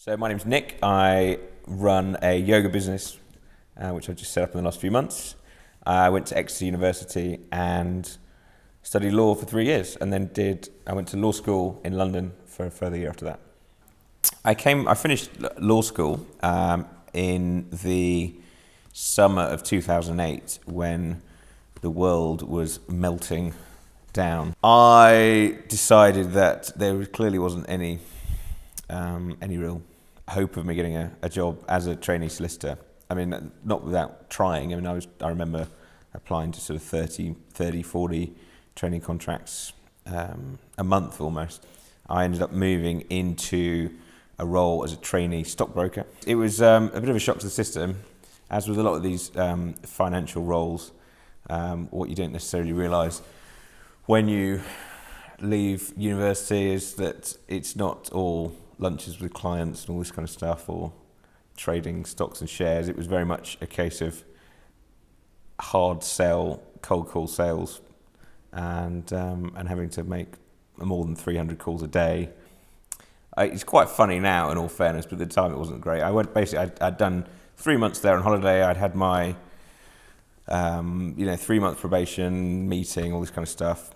So my name's Nick. I run a yoga business, which I've just set up in the last few months. I went to Exeter University and studied law for 3 years, and then I went to law school in London for a further year after that. I finished law school in the summer of 2008 when the world was melting down. I decided that there clearly wasn't any real hope of me getting a job as a trainee solicitor. I mean, not without trying. I mean, I remember applying to sort of 30, 40 training contracts a month almost. I ended up moving into a role as a trainee stockbroker. It was a bit of a shock to the system, as with a lot of these financial roles. What you don't necessarily realise when you leave university is that it's not all lunches with clients and all this kind of stuff, or trading stocks and shares. It was very much a case of hard sell, cold call sales, and having to make more than 300 calls a day. It's quite funny now, in all fairness, but at the time it wasn't great. I'd done 3 months there on holiday. I'd had my 3-month probation meeting, all this kind of stuff.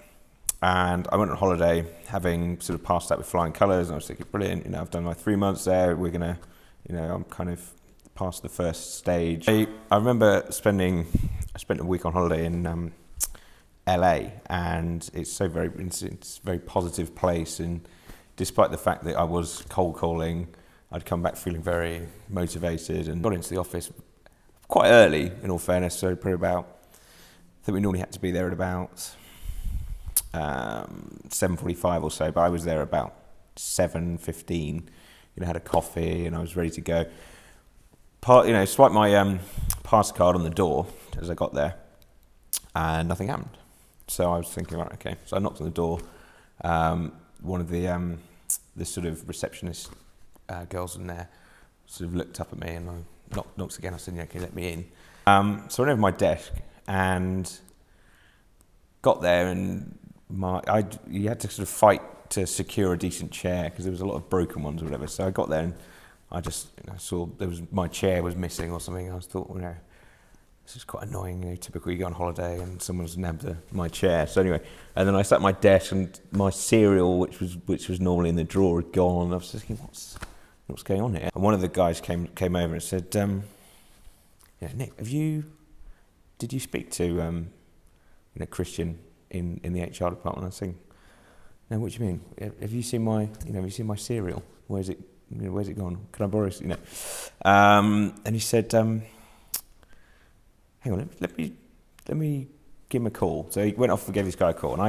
And I went on holiday having sort of passed that with flying colours, and I was thinking, brilliant, I've done my 3 months there, I'm kind of past the first stage. I remember I spent a week on holiday in LA, and it's a very positive place, and despite the fact that I was cold calling, I'd come back feeling very motivated and got into the office quite early, in all fairness, so probably about, I think we normally had to be there at about 7:45 or so, but I was there about 7:15. Had a coffee and I was ready to go. Swiped my pass card on the door as I got there, and nothing happened. So I was thinking, right, okay. So I knocked on the door. One of the sort of receptionist girls in there sort of looked up at me, and I knocked again. I said, okay, let me in. So I went over my desk and got there, and you had to sort of fight to secure a decent chair because there was a lot of broken ones or whatever. So I got there and I just saw my chair was missing or something. I thought, this is quite annoying. Typically you go on holiday and someone's nabbed my chair. So anyway, and then I sat at my desk and my cereal, which was normally in the drawer, had gone. I was thinking, what's going on here? And one of the guys came over and said, Nick, did you speak to Christian in the HR department? I was saying, no, what do you mean? Have you seen my cereal? Where's it gone? Can I borrow it? And he said, hang on, let me give him a call. So he went off and gave this guy a call, and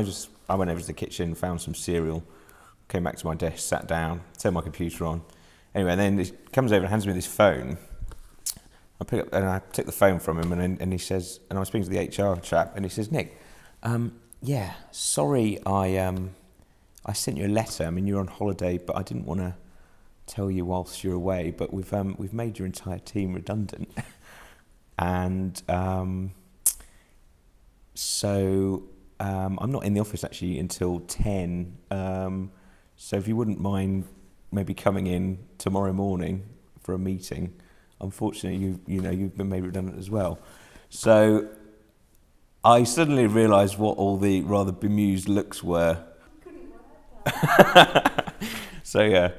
I went over to the kitchen, found some cereal, came back to my desk, sat down, turned my computer on. Anyway, and then he comes over and hands me this phone. I pick up and I took the phone from him, and he says, and I was speaking to the HR chap, and he says, Nick, sorry, I sent you a letter. I mean, you're on holiday, but I didn't want to tell you whilst you're away, but we've made your entire team redundant. And so I'm not in the office actually until 10. So if you wouldn't mind maybe coming in tomorrow morning for a meeting. Unfortunately, you've been made redundant as well. So I suddenly realised what all the rather bemused looks were. So yeah.